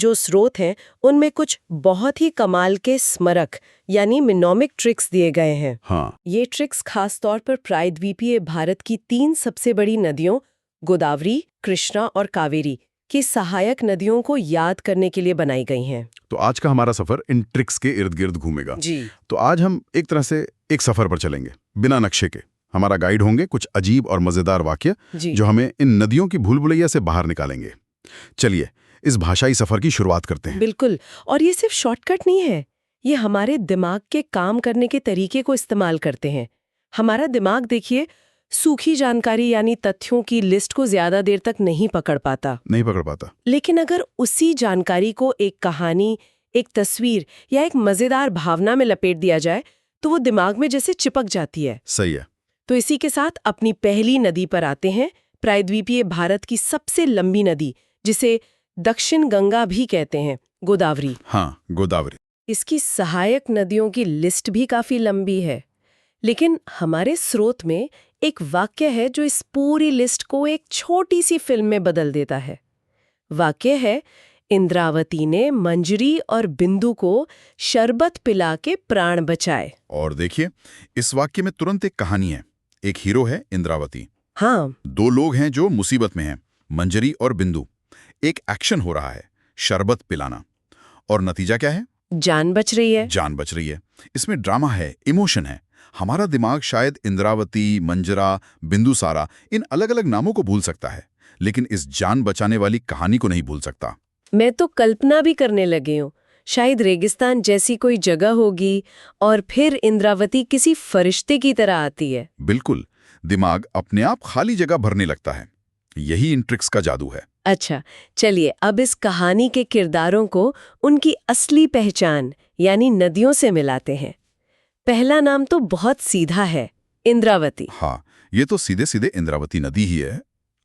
जो स्रोत हैं उनमें कुछ बहुत ही कमाल के स्मरक यानी मिनोमिक ट्रिक्स दिए गए हैं। हाँ। ये ट्रिक्स खास तौर पर प्रायद्वीपीय भारत की 3 सबसे बड़ी नदियों गोदावरी, कृष्णा और कावेरी की सहायक नदियों को याद करने के लिए बनाई गई हैं। तो आज का हमारा सफर इन ट्रिक्स के इर्द गिर्द घूमेगा। जी। तो आज हम एक तरह से एक सफर पर चलेंगे बिना नक्शे के। हमारा गाइड होंगे कुछ अजीब और मजेदार वाक्य जो हमें इन नदियों की भूल भुलैया से बाहर निकालेंगे। चलिए इस भाषाई सफर की शुरुआत करते हैं। बिल्कुल। और ये सिर्फ शॉर्टकट नहीं है, ये हमारे दिमाग के काम करने के तरीके को इस्तेमाल करते हैं। हमारा दिमाग देखिए सूखी जानकारी यानी तथ्यों की लिस्ट को ज्यादा देर तक नहीं पकड़ पाता। लेकिन अगर उसी जानकारी को एक कहानी, एक तस्वीर या एक मजेदार भावना में लपेट दिया जाए तो वो दिमाग में जैसे चिपक जाती है। सही है। तो इसी के साथ अपनी पहली नदी पर आते हैं, प्रायद्वीपीय भारत की सबसे लंबी नदी जिसे दक्षिण गंगा भी कहते हैं, गोदावरी। हाँ, गोदावरी। इसकी सहायक नदियों की लिस्ट भी काफी लंबी है, लेकिन हमारे स्रोत में एक वाक्य है जो इस पूरी लिस्ट को एक छोटी सी फिल्म में बदल देता है। वाक्य है, इंद्रावती ने मंजरी और बिंदु को शरबत पिला के प्राण बचाए। और देखिए इस वाक्य में तुरंत एक कहानी है। एक हीरो है इंद्रावती। हाँ। 2 लोग हैं जो मुसीबत में हैं, मंजरी और बिंदु। एक एक्शन हो रहा है, शरबत पिलाना, और नतीजा क्या है? जान बच रही है। जान बच रही है। इसमें ड्रामा है, इमोशन है। हमारा दिमाग शायद इंद्रावती, मंजरा, बिंदुसारा इन अलग अलग नामों को भूल सकता है, लेकिन इस जान बचाने वाली कहानी को नहीं भूल सकता। मैं तो कल्पना भी करने लगी हूँ, शायद रेगिस्तान जैसी कोई जगह होगी और फिर इंद्रावती किसी फरिश्ते की तरह आती है। बिल्कुल, दिमाग अपने आप खाली जगह भरने लगता है। यही इन ट्रिक्स का जादू है। अच्छा, चलिए अब इस कहानी के किरदारों को उनकी असली पहचान यानी नदियों से मिलाते हैं। पहला नाम तो बहुत सीधा है, इंद्रावती। हाँ, ये तो सीधे सीधे इंद्रावती नदी ही है।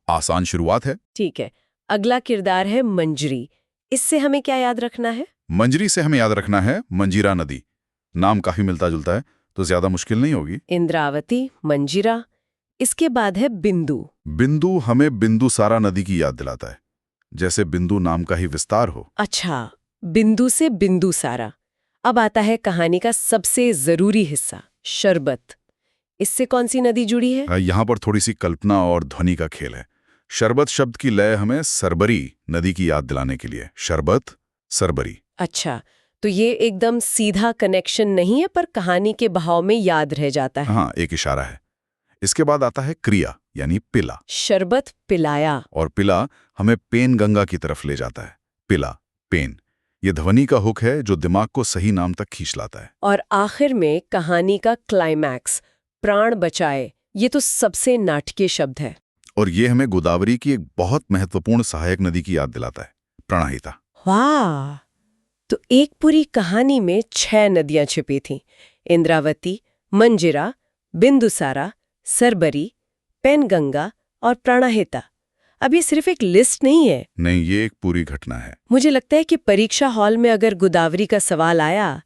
आसान शुरुआत है। ठीक है। अगला किरदार है मंजरी। इससे हमें क्या याद रखना है? मंजरी से हमें याद रखना है मंजीरा नदी। नाम काफी मिलता जुलता है तो ज्यादा मुश्किल नहीं होगी। इंद्रावती, मंजीरा। इसके बाद है बिंदु। बिंदु हमें बिंदुसारा नदी की याद दिलाता है, जैसे बिंदु नाम का ही विस्तार हो। अच्छा, बिंदु से बिंदुसारा। अब आता है कहानी का सबसे जरूरी हिस्सा, शरबत। इससे कौन सी नदी जुड़ी है? यहाँ पर थोड़ी सी कल्पना और ध्वनि का खेल है। शरबत शब्द की लय हमें सरबरी नदी की याद दिलाने के लिए। शरबत, सरबरी। अच्छा, तो ये एकदम सीधा कनेक्शन नहीं है, पर कहानी के बहाव में याद रह जाता है। हाँ, एक इशारा है। इसके बाद आता है क्रिया यानी पिला। शरबत पिलाया। और पिला हमें पेन गंगा की तरफ ले जाता है। पिला, पेन, ये ध्वनि का हुक है जो दिमाग को सही नाम तक खींच लाता है। और आखिर में कहानी का क्लाइमैक्स, प्राण बचाए। ये तो सबसे नाटकीय शब्द है। और ये हमें गोदावरी की एक बहुत महत्वपूर्ण सहायक नदी की याद दिलाता है, प्राणहिता। वाह! तो एक पूरी कहानी में 6 नदियां छिपी थीं, इंद्रावती, मंजिरा, बिंदुसारा, सरबरी, पेनगंगा और प्राणहिता। अब ये सिर्फ एक लिस्ट नहीं है। नहीं, ये एक पूरी घटना है। मुझे लगता है कि परीक्षा हॉल में अगर गोदावरी का सवाल आया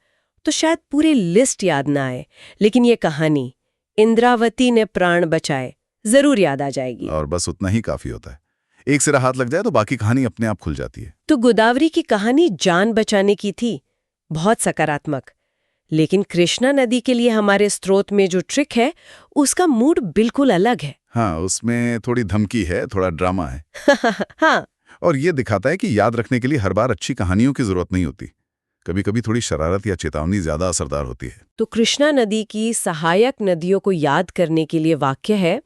तो शायद पूरी लिस्ट याद ना आए, लेकिन ये कहानी, इंद्रावती ने प्राण बचाए, जरूर याद आ जाएगी। और बस उतना ही काफी होता है। एक सिरा हाथ लग जाए तो बाकी कहानी अपने आप खुल जाती है। तो गोदावरी की कहानी जान बचाने की थी, बहुत सकारात्मक। लेकिन कृष्णा नदी के लिए हमारे स्रोत में जो ट्रिक है उसका मूड बिल्कुल अलग है। हाँ, उसमें थोड़ी धमकी है, थोड़ा ड्रामा है। हाँ। और ये दिखाता है कि याद रखने के लिए हर बार अच्छी कहानियों की जरूरत नहीं होती। कभी कभी थोड़ी शरारत या चेतावनी ज्यादा असरदार होती है। तो कृष्णा नदी की सहायक नदियों को याद करने के लिए वाक्य है,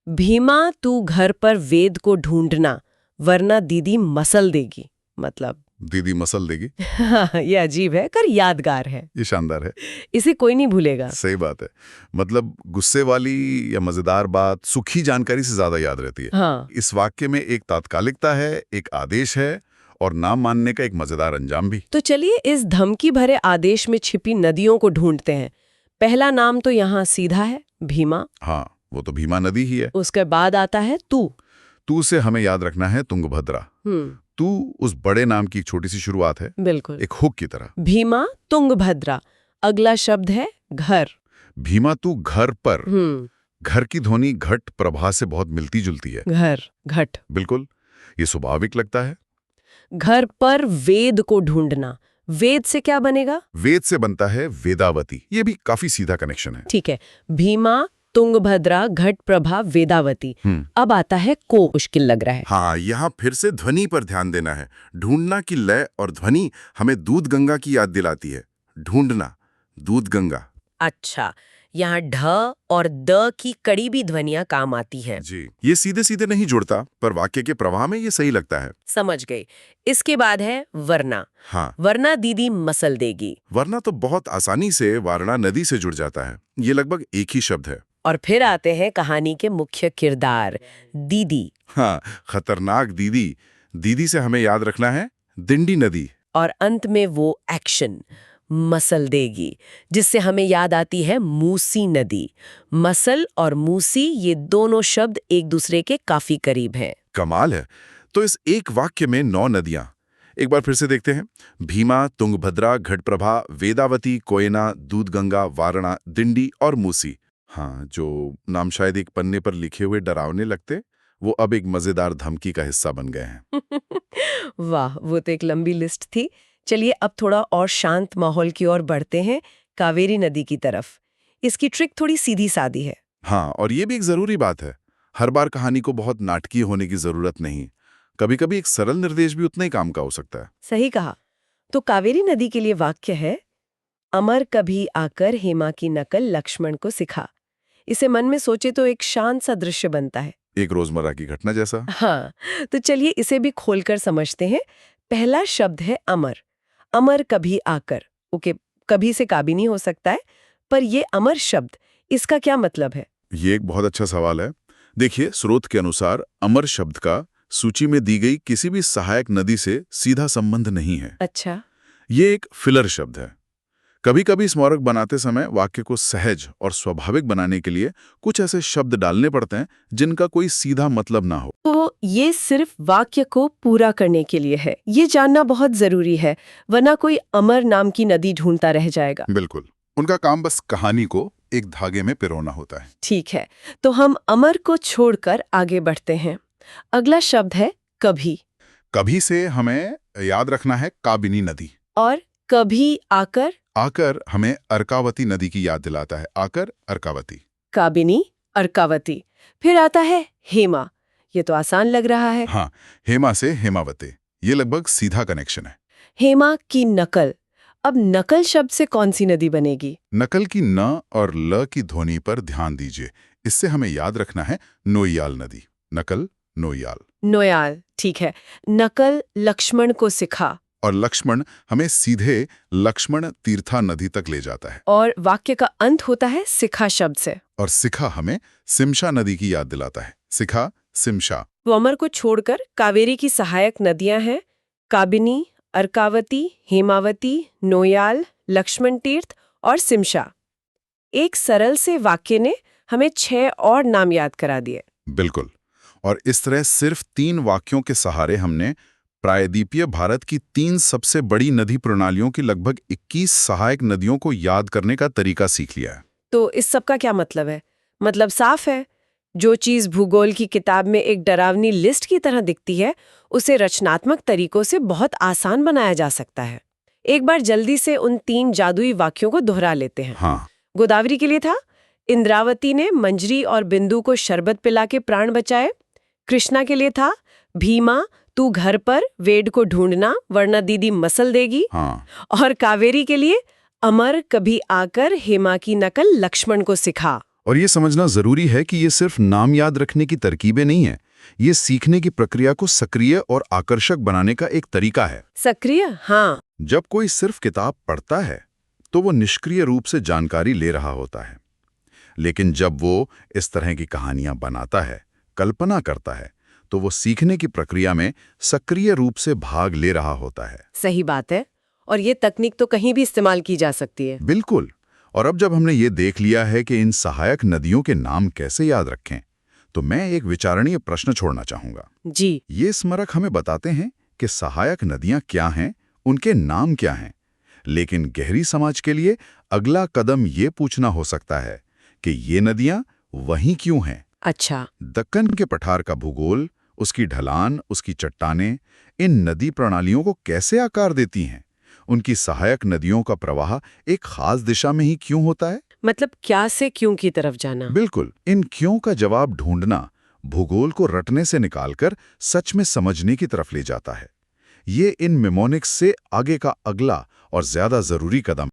भीमा तू घर पर वेद को ढूंढना वरना दीदी मसल देगी। मतलब दीदी मसल देगी। ये अजीब है पर यादगार है। ये शानदार है। इसे कोई नहीं भूलेगा। सही बात है। मतलब गुस्से वाली या मजेदार बात सूखी जानकारी से ज्यादा याद रहती है। हाँ। इस वाक्य में एक तात्कालिकता है, एक आदेश है और नाम मानने का एक मजेदार अंजाम भी। तो चलिए इस धमकी भरे आदेश में छिपी नदियों को ढूंढते हैं। पहला नाम तो यहाँ सीधा है, भीमा। हाँ, वो तो भीमा नदी ही है। उसके बाद आता है तू। तू से हमें याद रखना है तुंगभद्रा। तू उस बड़े नाम की एक छोटी सी शुरुआत है, बिल्कुल एक हुक की तरह। भीमा, तुंगभद्रा। अगला शब्द है घर। भीमा तू घर पर। घर की ध्वनि घट प्रभा से बहुत मिलती जुलती है। घर, घट। बिल्कुल, ये स्वाभाविक लगता है। घर पर वेद को ढूंढना, वेद से क्या बनेगा? वेद से बनता है वेदावती। ये भी काफी सीधा कनेक्शन है। ठीक है, भीमा, तुंगभद्रा, घटप्रभा, वेदावती। अब आता है को, मुश्किल लग रहा है। हाँ, यहाँ फिर से ध्वनि पर ध्यान देना है। ढूंढना की लय और ध्वनि हमें दूध गंगा की याद दिलाती है। ढूंढना, दूध गंगा। अच्छा, यहाँ ढ और द की कड़ी भी ध्वनियां काम आती है। जी, ये सीधे सीधे नहीं जुड़ता, पर वाक्य के प्रवाह में ये सही लगता है। समझ गई। इसके बाद है वरना। हाँ, वरना दीदी मसल देगी। वरना तो बहुत आसानी से वारणा नदी से जुड़ जाता है। ये लगभग एक ही शब्द है। और फिर आते हैं कहानी के मुख्य किरदार, दीदी। हाँ, खतरनाक दीदी। दीदी से हमें याद रखना है दिंडी नदी। और अंत में वो एक्शन, मसल देगी, जिससे हमें याद आती है मूसी नदी। मसल और मूसी, ये दोनों शब्द एक दूसरे के काफी करीब हैं। कमाल है। तो इस एक वाक्य में 9 नदियां। एक बार फिर से देखते हैं। भीमा, तुंगभद्रा, घटप्रभा, वेदावती, कोयना, दूधगंगा, वारणा, दिंडी और मूसी। हाँ, जो नाम शायद एक पन्ने पर लिखे हुए डरावने लगते, वो अब एक मजेदार धमकी का हिस्सा बन गए हैं। वाह, वो तो एक लंबी लिस्ट थी। चलिए अब थोड़ा और शांत माहौल की ओर बढ़ते हैं, कावेरी नदी की तरफ। इसकी ट्रिक थोड़ी सीधी सादी है। हाँ, और ये भी एक जरूरी बात है। हर बार कहानी को बहुत नाटकीय होने की जरूरत नहीं। कभी-कभी एक सरल निर्देश भी उतना ही काम का हो सकता है। सही कहा। तो कावेरी नदी के लिए वाक्य है, अमर कभी आकर हेमा की नकल लक्ष्मण को सिखा। इसे मन में सोचे तो एक शांत सा दृश्य बनता है। एक रोजमर्रा की घटना जैसा। हाँ, तो चलिए इसे भी खोलकर समझते हैं। पहला शब्द है अमर। अमर कभी आकर। ओके, कभी से काबिनी हो सकता है, पर ये अमर शब्द, इसका क्या मतलब है? ये एक बहुत अच्छा सवाल है। देखिए, स्रोत के अनुसार अमर शब्द का सूची में दी गई किसी भी सहायक नदी से सीधा संबंध नहीं है। अच्छा। ये एक फिलर शब्द है। कभी कभी स्मारक बनाते समय वाक्य को सहज और स्वाभाविक बनाने के लिए कुछ ऐसे शब्द डालने पड़ते हैं जिनका कोई सीधा मतलब ना हो। तो ये सिर्फ वाक्य को पूरा करने के लिए है, ये जानना बहुत जरूरी है, वरना कोई अमर नाम की नदी ढूंढता रह जाएगा। बिल्कुल, उनका काम बस कहानी को एक धागे में पिरोना होता है। ठीक है, तो हम अमर को छोड़कर आगे बढ़ते हैं। अगला शब्द है कभी। कभी से हमें याद रखना है काबिनी नदी। और कभी आकर, आकर हमें अर्कावती नदी की याद दिलाता है। आकर अर्कावती। काबिनी, अर्कावती। फिर आता है हेमा। ये तो आसान लग रहा है। हाँ, हेमा से हेमावती। ये लगभग सीधा कनेक्शन है। हेमा की नकल। अब नकल शब्द से कौन सी नदी बनेगी? नकल की न और ल की ध्वनि पर ध्यान दीजिए। इससे हमें याद रखना है नोयाल नदी। नकल, नोयाल। नोयाल, ठीक है। नकल लक्ष्मण को सिखा। और लक्ष्मण हमें सीधे लक्ष्मण तीर्था नदी तक ले जाता है। और वाक्य का अंत होता है सिखा शब्द से। और सिखा हमें सिमशा नदी की याद दिलाता है। सिखा, सिमशा। तो अमर को छोड़कर कावेरी की सहायक नदियां हैं काबिनी, अर्कावती, हेमावती, नोयाल, लक्ष्मण तीर्थ और सिमशा। एक सरल से वाक्य ने हमें 6 और नाम याद करा दिए। बिल्कुल। और इस तरह सिर्फ 3 वाक्यों के सहारे हमने प्रायद्वीपीय भारत की 3 सबसे बड़ी नदी प्रणालियों की लगभग 21 सहायक नदियों को याद करने का तरीका सीख लिया है। तो इस सब का क्या मतलब है? मतलब साफ है, जो चीज भूगोल की किताब में एक डरावनी लिस्ट की तरह दिखती है, उसे रचनात्मक तरीकों से बहुत आसान बनाया जा सकता है। एक बार जल्दी से उन 3 जादुई वाक्यों को दोहरा लेते हैं। हाँ। गोदावरी के लिए था, इंद्रावती ने मंजरी और बिंदु को शरबत पिला के प्राण बचाए। कृष्णा के लिए था, भीमा तू घर पर वेड को ढूंढना वरना दीदी मसल देगी। हाँ। और कावेरी के लिए, अमर कभी आकर हेमा की नकल लक्ष्मण को सिखा। और ये समझना जरूरी है कि ये सिर्फ नाम याद रखने की तरकीबें नहीं है। ये सीखने की प्रक्रिया को सक्रिय और आकर्षक बनाने का एक तरीका है। सक्रिय, हाँ। जब कोई सिर्फ किताब पढ़ता है तो वो निष्क्रिय रूप से जानकारी ले रहा होता है, लेकिन जब वो इस तरह की कहानियां बनाता है, कल्पना करता है, तो वो सीखने की प्रक्रिया में सक्रिय रूप से भाग ले रहा होता है। सही बात है। और ये तकनीक तो कहीं भी इस्तेमाल की जा सकती है। बिल्कुल। और अब जब हमने ये देख लिया है कि इन सहायक नदियों के नाम कैसे याद रखें, तो मैं एक विचारणीय प्रश्न छोड़ना चाहूंगा। जी। ये स्मारक हमें बताते हैं कि सहायक नदियां क्या हैं, उनके नाम क्या हैं, लेकिन गहरी समझ के लिए अगला कदम ये पूछना हो सकता है कि ये नदियां वहीं क्यों हैं। अच्छा। दक्कन के पठार का भूगोल, उसकी ढलान, उसकी चट्टानें इन नदी प्रणालियों को कैसे आकार देती हैं? उनकी सहायक नदियों का प्रवाह एक खास दिशा में ही क्यों होता है? मतलब क्या से क्यों की तरफ जाना? बिल्कुल, इन क्यों का जवाब ढूंढना भूगोल को रटने से निकालकर सच में समझने की तरफ ले जाता है। ये इन मेमोनिक्स से आगे का अगला और ज्यादा जरूरी कदम